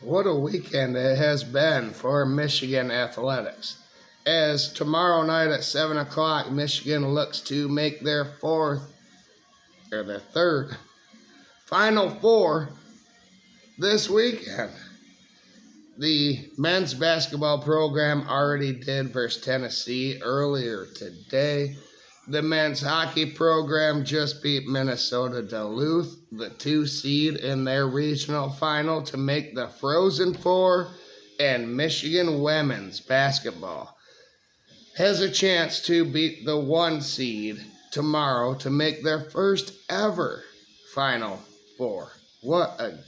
What a weekend it has been for Michigan athletics. As tomorrow night at 7 o'clock, Michigan looks to make their third Final Four this weekend. The men's basketball program already did versus Tennessee earlier today. The men's hockey program just beat Minnesota Duluth, the 2 seed in their regional final, to make the Frozen Four. And Michigan women's basketball has a chance to beat the 1 seed tomorrow to make their first ever Final Four. What a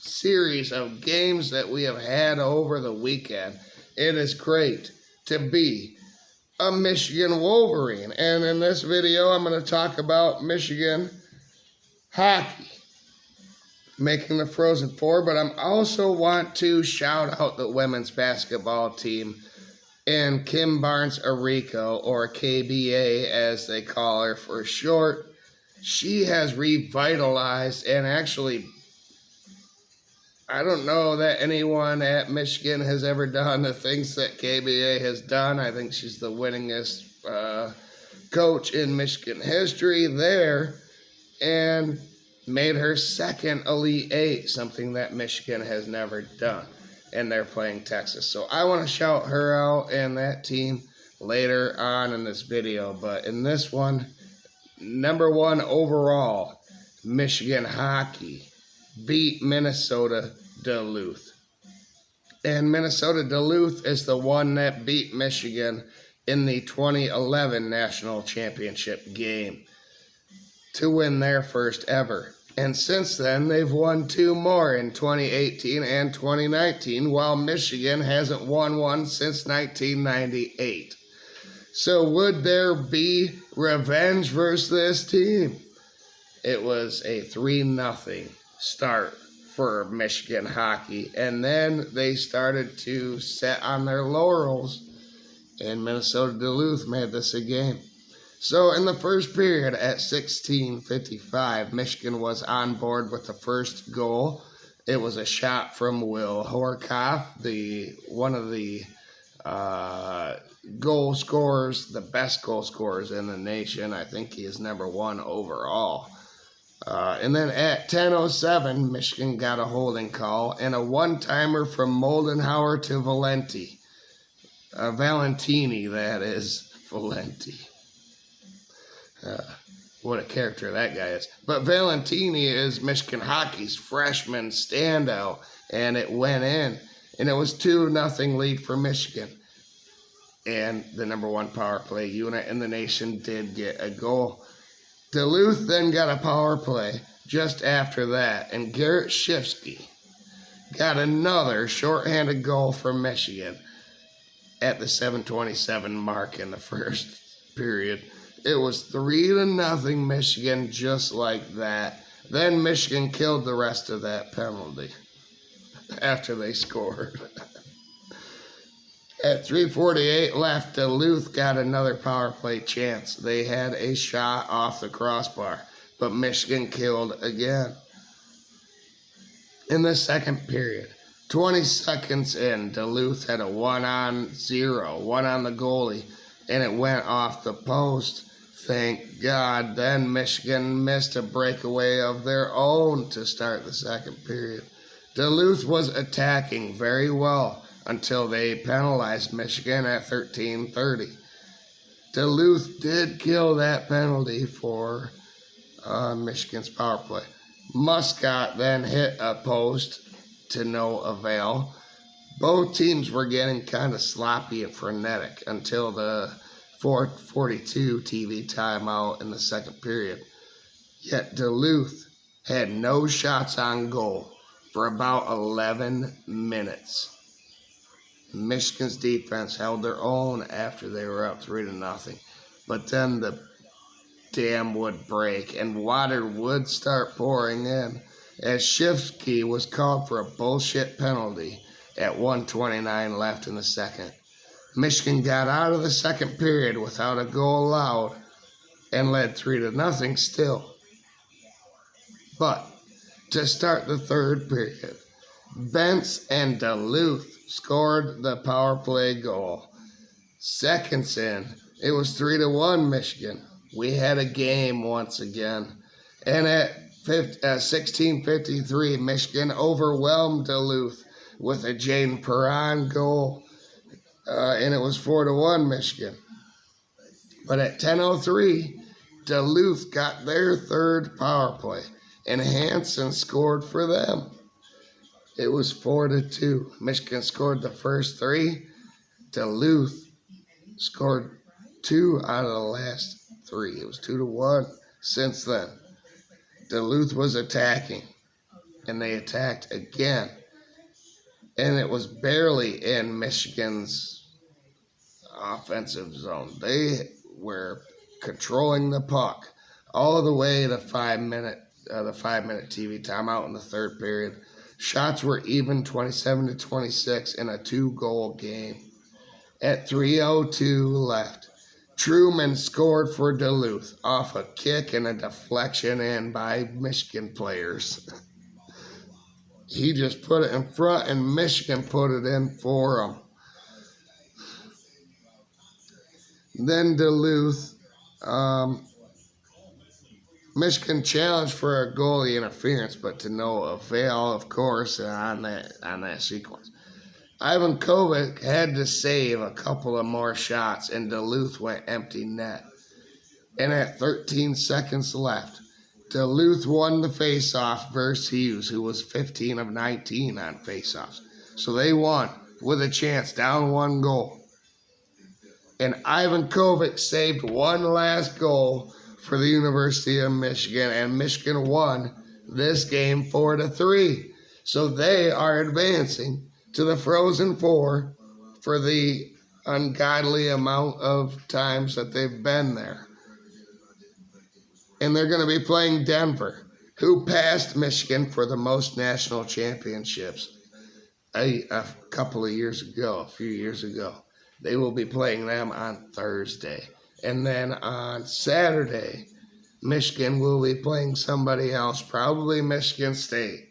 series of games that we have had over the weekend. It is great to be a Michigan Wolverine. And in this video, I'm going to talk about Michigan hockey making the Frozen Four, but I also want to shout out the women's basketball team and Kim Barnes-Arico, or KBA as they call her for short. She has revitalized, and actually, I don't know that anyone at Michigan has ever done the things that KBA has done. I think she's the winningest coach in Michigan history there, and made her second Elite Eight, something that Michigan has never done. And they're playing Texas. So I want to shout her out and that team later on in this video. But in this one, #1 overall, Michigan hockey beat Minnesota Duluth. And Minnesota Duluth is the one that beat Michigan in the 2011 national championship game to win their first ever. And since then, they've won 2 more in 2018 and 2019, while Michigan hasn't won one since 1998. So would there be revenge versus this team? It was a 3-0 start for Michigan hockey, and then they started to set on their laurels, and Minnesota Duluth made this a game. So in the first period at 16:55, Michigan was on board with the first goal. It was a shot from Will Horkoff, one of the goal scorers, the best goal scorers in the nation. I think he is #1 overall. And then at 10:07, Michigan got a holding call and a one-timer from Moldenhauer to Valenti. Valentini, that is, Valenti. What a character that guy is. But Valentini is Michigan hockey's freshman standout, and it went in. And it was 2-0 lead for Michigan. And the #1 power play unit in the nation did get a goal. Duluth then got a power play just after that, and Garrett Shifsky got another shorthanded goal for Michigan at the 7:27 mark in the first period. It was 3-0 Michigan, just like that. Then Michigan killed the rest of that penalty after they scored. At 3:48 left, Duluth got another power play chance. They had a shot off the crossbar, but Michigan killed again. In the second period, 20 seconds in, Duluth had a 1-on-0, one on the goalie, and it went off the post. Thank God. Then Michigan missed a breakaway of their own to start the second period. Duluth was attacking very well until they penalized Michigan at 13:30. Duluth did kill that penalty for Michigan's power play. Muscat then hit a post to no avail. Both teams were getting kind of sloppy and frenetic until the 4:42 TV timeout in the second period. Yet Duluth had no shots on goal for about 11 minutes. Michigan's defense held their own after they were up 3-0. But then the dam would break and water would start pouring in as Shifsky was called for a bullshit penalty at 1:29 left in the second. Michigan got out of the second period without a goal allowed and led 3-0 still. But to start the third period, Bentz and Duluth scored the power play goal. Seconds in, it was 3-1 Michigan. We had a game once again. And at 16:53, Michigan overwhelmed Duluth with a Jaden Perron goal. And it was 4-1 Michigan. But at 10:03, Duluth got their third power play, and Hansen scored for them. It was 4-2. Michigan scored the first three. Duluth scored 2 out of the last 3. It was 2-1 since then. Duluth was attacking, and they attacked again. And it was barely in Michigan's offensive zone. They were controlling the puck all the way to the 5-minute TV timeout in the third period. Shots were even 27-26 in a 2-goal game. At 3:02 left, Truman scored for Duluth off a kick and a deflection in by Michigan players. He just put it in front, and Michigan put it in for him. Then Duluth, Michigan challenged for a goalie interference, but to no avail, of course, on that sequence. Ivan Kovac had to save a couple of more shots, and Duluth went empty net. And at 13 seconds left, Duluth won the faceoff versus Hughes, who was 15 of 19 on faceoffs. So they won with a chance, down 1 goal. And Ivan Kovac saved one last goal for the University of Michigan, and Michigan won this game 4-3. So they are advancing to the Frozen Four for the ungodly amount of times that they've been there. And they're going to be playing Denver, who passed Michigan for the most national championships a few years ago. They will be playing them on Thursday. And then on Saturday, Michigan will be playing somebody else, probably Michigan State,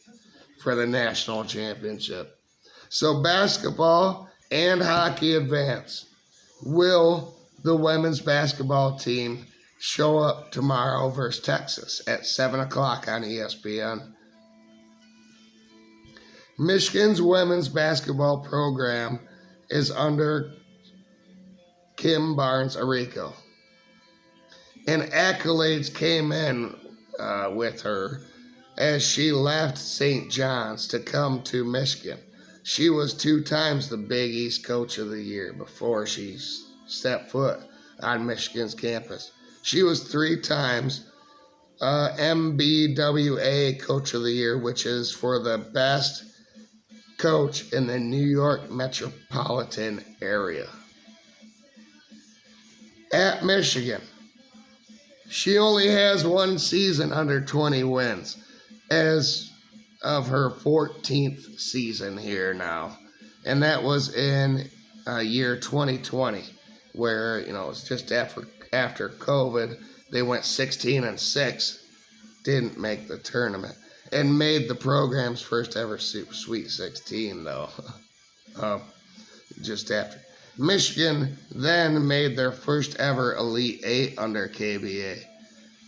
for the national championship. So basketball and hockey advance. Will the women's basketball team show up tomorrow versus Texas at 7 o'clock on ESPN? Michigan's women's basketball program is under Kim Barnes-Arico. And accolades came in with her as she left St. John's to come to Michigan. She was 2 times the Big East Coach of the Year before she stepped foot on Michigan's campus. She was 3 times MBWA Coach of the Year, which is for the best coach in the New York metropolitan area. At Michigan, she only has 1 season under 20 wins as of her 14th season here now. And that was in year 2020, where, it was just after COVID. They went 16-6, didn't make the tournament, and made the program's first ever Sweet 16, though, just after. Michigan then made their first ever Elite 8 under KBA.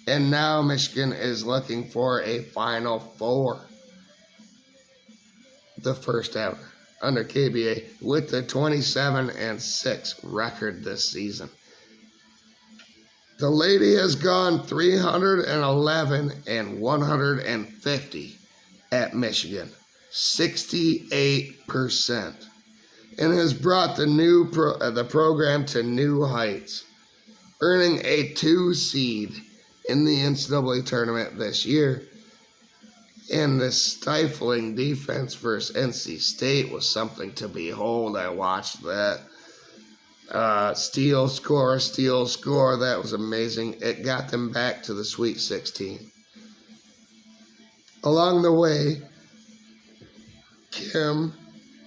And now Michigan is looking for a Final Four. The first ever under KBA with the 27-6 record this season. The lady has gone 311-150 at Michigan, 68%, and has brought the program to new heights, earning a 2 seed in the NCAA tournament this year. And the stifling defense versus NC State was something to behold. I watched that. Steal, score. That was amazing. It got them back to the Sweet 16. Along the way, Kim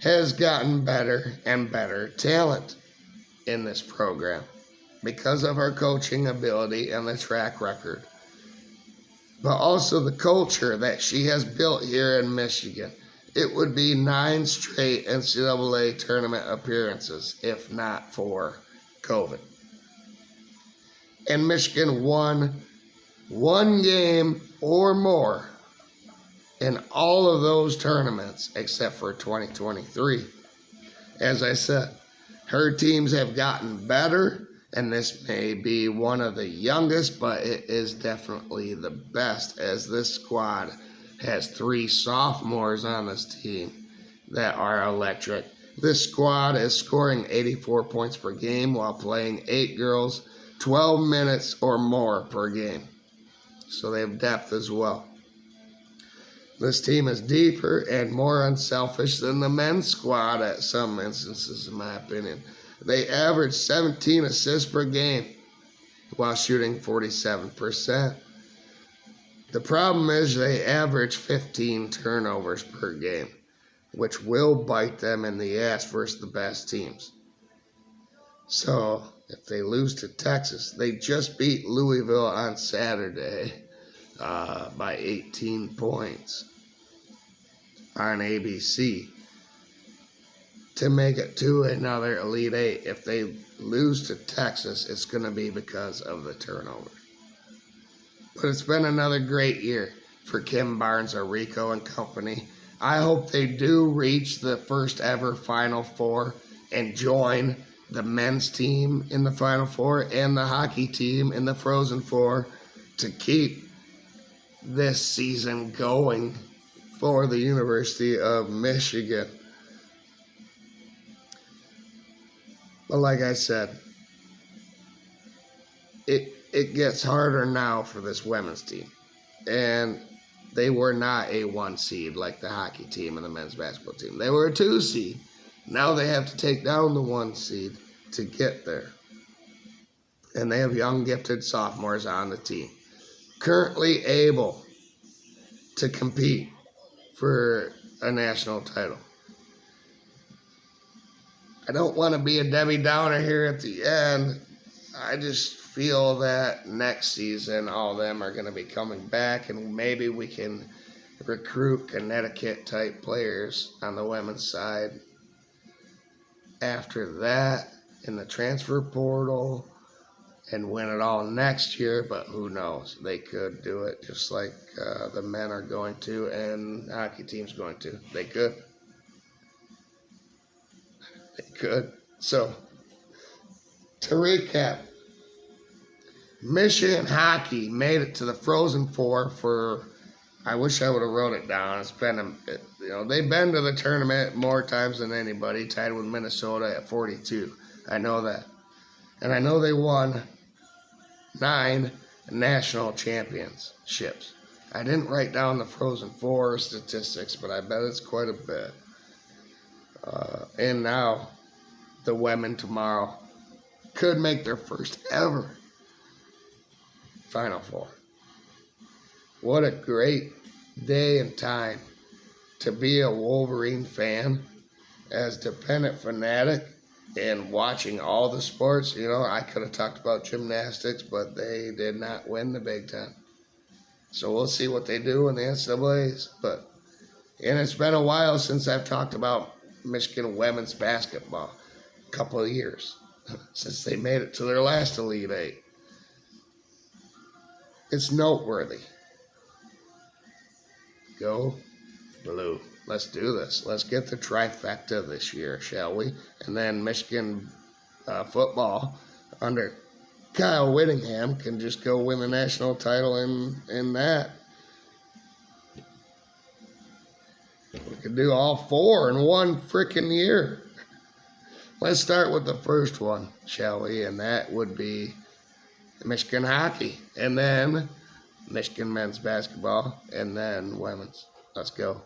has gotten better and better talent in this program because of her coaching ability and the track record, but also the culture that she has built here in Michigan it would be 9 straight NCAA tournament appearances, if not for COVID. And Michigan won one game or more in all of those tournaments except for 2023. As I said, her teams have gotten better, and this may be one of the youngest, but it is definitely the best, as this squad has 3 sophomores on this team that are electric. This squad is scoring 84 points per game while playing 8 girls 12 minutes or more per game. So they have depth as well. This team is deeper and more unselfish than the men's squad at some instances, in my opinion. They average 17 assists per game while shooting 47%. The problem is they average 15 turnovers per game, which will bite them in the ass versus the best teams. So if they lose to Texas, they just beat Louisville on Saturday by 18 points on ABC to make it to another Elite Eight. If they lose to Texas, it's going to be because of the turnovers. But it's been another great year for Kim Barnes, Arico, and company. I hope they do reach the first ever Final Four and join the men's team in the Final Four and the hockey team in the Frozen Four to keep this season going for the University of Michigan. But like I said, it gets harder now for this women's team. And they were not a 1 seed like the hockey team and the men's basketball team. They were a 2 seed. Now they have to take down the 1 seed to get there. And they have young, gifted sophomores on the team, currently able to compete for a national title. I don't want to be a Debbie Downer here at the end. I just feel that next season all of them are going to be coming back, and maybe we can recruit Connecticut-type players on the women's side. After that, in the transfer portal, and win it all next year, but who knows? They could do it just like the men are going to and the hockey team's going to. They could. They could. So, to recap, Michigan hockey made it to the Frozen Four for, I wish I would have wrote it down. It's been, they've been to the tournament more times than anybody, tied with Minnesota at 42. I know that. And I know they won 9 national championships. I didn't write down the Frozen Four statistics, but I bet it's quite a bit. And now the women tomorrow could make their first ever Final Four. What a great day and time to be a Wolverine fan, as dependent fanatic, and watching all the sports. I could have talked about gymnastics, but they did not win the Big Ten. So we'll see what they do in the NCAAs. And it's been a while since I've talked about Michigan women's basketball. A couple of years since they made it to their last Elite Eight. It's noteworthy. Go Blue. Let's do this. Let's get the trifecta this year, shall we? And then Michigan football under Kyle Whittingham can just go win the national title in that. We could do all 4 in one freaking year. Let's start with the first one, shall we? And that would be Michigan hockey, and then Michigan men's basketball, and then women's. Let's go.